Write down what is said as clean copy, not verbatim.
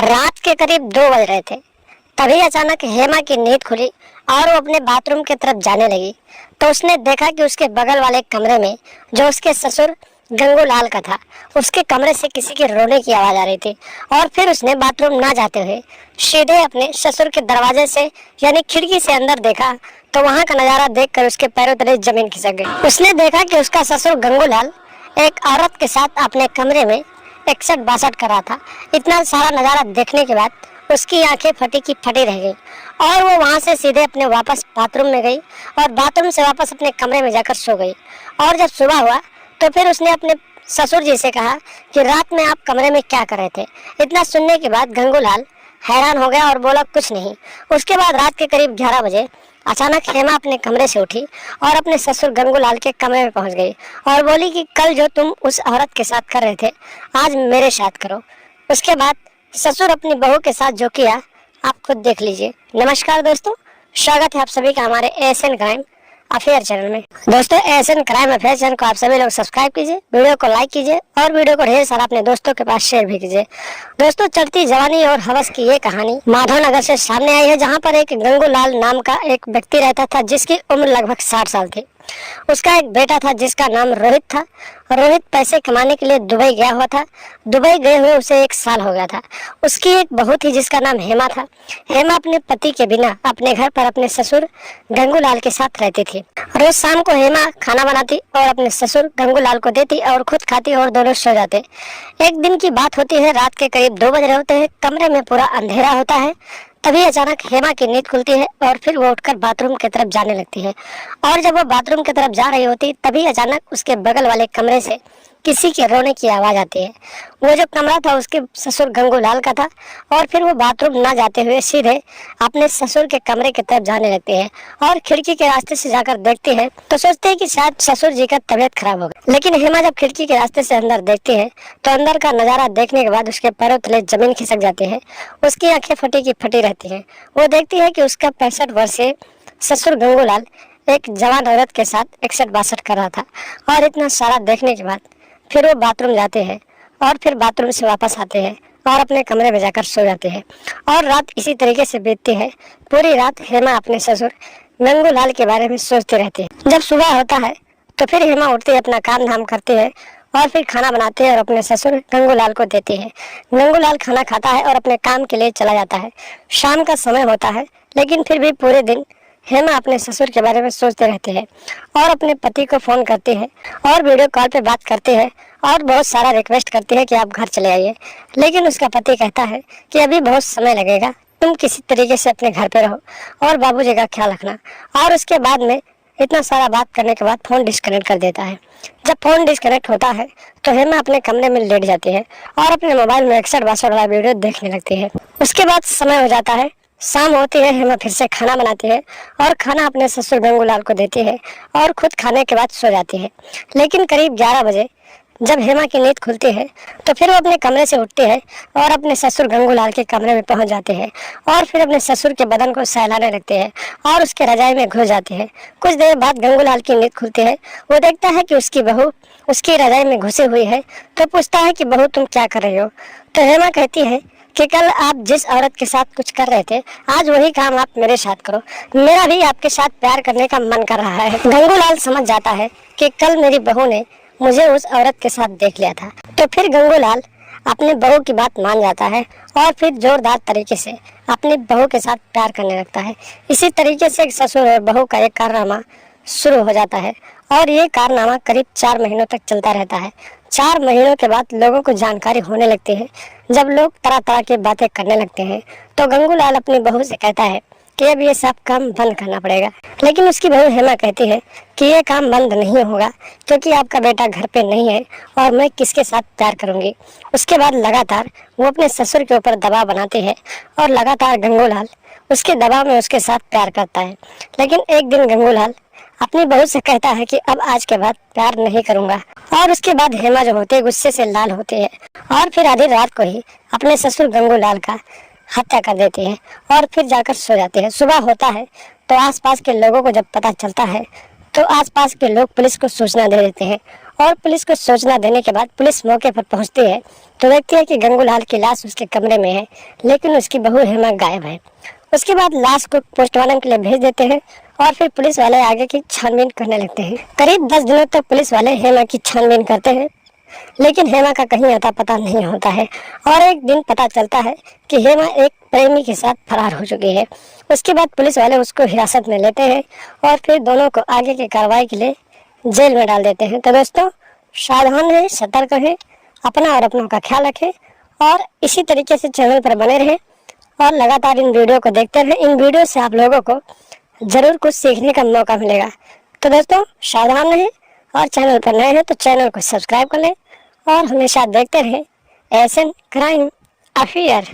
रात के करीब 2 बज रहे थे। तभी अचानक हेमा की नींद खुली और वो अपने बाथरूम की तरफ जाने लगी तो उसने देखा कि उसके बगल वाले कमरे में जो उसके ससुर गंगूलाल का था, उसके कमरे से किसी के रोने की आवाज आ रही थी। और फिर उसने बाथरूम ना जाते हुए सीधे अपने ससुर के दरवाजे से यानी खिड़की से अंदर देखा तो वहां का नजारा देखकर उसके पैरों तले जमीन खिसक गई। उसने देखा कि उसका ससुर गंगूलाल एक औरत के साथ अपने कमरे में 61-62 कर रहा था। इतना सारा नजारा देखने के बाद उसकी आंखें फटी की फटी रह गई और वो वहां से सीधे अपने वापस बाथरूम में गई और बाथरूम से वापस अपने कमरे में जाकर सो गई। और जब सुबह हुआ तो फिर उसने अपने ससुर जी से कहा कि रात में आप कमरे में क्या कर रहे थे। इतना सुनने के बाद गंगूलाल हैरान हो गया और बोला कुछ नहीं। उसके बाद रात के करीब 11 बजे अचानक हेमा अपने कमरे से उठी और अपने ससुर गंगूलाल के कमरे में पहुंच गई और बोली कि कल जो तुम उस औरत के साथ कर रहे थे आज मेरे साथ करो। उसके बाद ससुर अपनी बहू के साथ जो किया आप खुद देख लीजिए। नमस्कार दोस्तों, स्वागत है आप सभी का हमारे एएसएन क्राइम अफेयर चैनल में। दोस्तों, एएसएन क्राइम अफेयर चैनल को आप सभी लोग सब्सक्राइब कीजिए, वीडियो को लाइक कीजिए और वीडियो को ढेर सारा अपने दोस्तों के पास शेयर भी कीजिए। दोस्तों, चढ़ती जवानी और हवस की ये कहानी माधवनगर से सामने आई है, जहाँ पर एक गंगूलाल नाम का एक व्यक्ति रहता था जिसकी उम्र लगभग 60 साल थी। उसका एक बेटा था जिसका नाम रोहित था। रोहित पैसे कमाने के लिए दुबई गया हुआ था। दुबई गए हुए उसे 1 साल हो गया था। उसकी एक बहू थी जिसका नाम हेमा था। हेमा अपने पति के बिना अपने घर पर अपने ससुर गंगूलाल के साथ रहती थी। रोज शाम को हेमा खाना बनाती और अपने ससुर गंगूलाल को देती और खुद खाती और दोनों सो जाते। एक दिन की बात होती है, रात के करीब 2 बज रहे होते हैं, कमरे में पूरा अंधेरा होता है। तभी अचानक हेमा की नींद खुलती है और फिर वो उठकर बाथरूम की तरफ जाने लगती है। और जब वो बाथरूम की तरफ जा रही होती तभी अचानक उसके बगल वाले कमरे से किसी के रोने की आवाज आती है। वो जो कमरा था उसके ससुर गंगूलाल का था। और फिर वो बाथरूम ना जाते हुए सीधे अपने ससुर के कमरे की तरफ जाने लगती है और खिड़की के रास्ते से जाकर देखती है तो सोचते है कि शायद ससुर जी का तबीयत खराब हो गई। लेकिन हेमा जब खिड़की के रास्ते से अंदर देखती है तो अंदर का नजारा देखने के बाद उसके पैरों तले जमीन खिसक जाती है। उसकी आंखें फटी की फटी रहती है। वो देखती है कि उसका 65 वर्षीय ससुर गंगूलाल एक जवान औरत के साथ 61-62 कर रहा था। और इतना सारा देखने के बाद फिर वो बाथरूम जाते हैं और फिर बाथरूम से वापस आते हैं और अपने कमरे में जाकर सो जाते हैं। और रात इसी तरीके से बीतती है। पूरी रात हेमा अपने ससुर गंगूलाल के बारे में सोचती रहती है। जब सुबह होता है तो फिर हेमा उठती है, अपना काम धाम करती है और फिर खाना बनाती है और अपने ससुर गंगूलाल को देती है। गंगूलाल खाना खाता है और अपने काम के लिए चला जाता है। शाम का समय होता है लेकिन फिर भी पूरे दिन हेमा अपने ससुर के बारे में सोचते रहते हैं और अपने पति को फोन करती है और वीडियो कॉल पे बात करती है और बहुत सारा रिक्वेस्ट करती है कि आप घर चले आइए। लेकिन उसका पति कहता है कि अभी बहुत समय लगेगा, तुम किसी तरीके से अपने घर पे रहो और बाबूजी का ख्याल रखना। और उसके बाद में इतना सारा बात करने के बाद फोन डिस्कनेक्ट कर देता है। जब फोन डिस्कनेक्ट होता है तो हेमा अपने कमरे में लेट जाती है और अपने मोबाइल में 61-62 वाला वीडियो देखने लगती है। उसके बाद समय हो जाता है, शाम होती है। हेमा फिर से खाना बनाती है और खाना अपने ससुर गंगूलाल को देती है और खुद खाने के बाद सो जाती है। लेकिन करीब 11 बजे जब हेमा की नींद खुलती है तो फिर वो अपने कमरे से उठती है और अपने ससुर गंगूलाल के कमरे में पहुंच जाते हैं और फिर अपने ससुर के बदन को सहलाने लगते हैं और उसके रजाई में घुस जाते हैं। कुछ देर बाद गंगूलाल की नींद खुलती है। वो देखता है कि उसकी बहू उसकी रजाई में घुसी हुई है तो पूछता है कि बहू तुम क्या कर रही हो। तो हेमा कहती है कि कल आप जिस औरत के साथ कुछ कर रहे थे आज वही काम आप मेरे साथ करो, मेरा भी आपके साथ प्यार करने का मन कर रहा है। गंगूलाल समझ जाता है कि कल मेरी बहू ने मुझे उस औरत के साथ देख लिया था। तो फिर गंगूलाल अपने बहू की बात मान जाता है और फिर जोरदार तरीके से अपनी बहू के साथ प्यार करने लगता है। इसी तरीके से ससुर और बहू का एक कारनामा शुरू हो जाता है और ये कारनामा करीब 4 महीनों तक चलता रहता है। 4 महीनों के बाद लोगों को जानकारी होने लगती है। जब लोग तरह तरह की बातें करने लगते हैं तो गंगूलाल अपनी बहू से कहता है कि अब ये सब काम बंद करना पड़ेगा। लेकिन उसकी बहू हेमा कहती है कि ये काम बंद नहीं होगा क्योंकि आपका बेटा घर पे नहीं है और मैं किसके साथ प्यार करूंगी। उसके बाद लगातार वो अपने ससुर के ऊपर दबाव बनाते हैं और लगातार गंगूलाल उसके दबाव में उसके साथ प्यार करता है। लेकिन एक दिन गंगूलाल अपनी बहू से कहता है कि अब आज के बाद प्यार नहीं करूंगा। और उसके बाद हेमा जो होती है गुस्से से लाल होती है और फिर आधी रात को ही अपने ससुर गंगूलाल का हत्या कर देती है और फिर जाकर सो जाते हैं। सुबह होता है तो आसपास के लोगों को जब पता चलता है तो आसपास के लोग पुलिस को सूचना दे देते हैं और पुलिस को सूचना देने के बाद पुलिस मौके पर पहुंचती है तो देखती है कि गंगूलाल की लाश उसके कमरे में है, लेकिन उसकी बहू हेमा गायब है। उसके बाद लाश को पोस्टमार्टम के लिए भेज देते हैं और फिर पुलिस वाले आगे की छानबीन करने लगते हैं। करीब 10 दिनों तक पुलिस वाले हेमा की छानबीन करते हैं, लेकिन हेमा का कहीं अता पता नहीं होता है। और एक दिन पता चलता है कि हेमा एक प्रेमी के साथ फरार हो चुकी है। उसके बाद पुलिस वाले उसको हिरासत में लेते हैं और फिर दोनों को आगे की कार्रवाई के लिए जेल में डाल देते हैं। तो दोस्तों, सावधान रहें, सतर्क रहें, अपना और अपनों का ख्याल रखें और इसी तरीके से चैनल पर बने रहें और लगातार इन वीडियो को देखते रहें। इन वीडियो से आप लोगों को जरूर कुछ सीखने का मौका मिलेगा। तो दोस्तों, सावधान रहें और चैनल पर नए हैं तो चैनल को सब्सक्राइब कर लें और हमेशा देखते रहें एएसएन क्राइम अफेयर।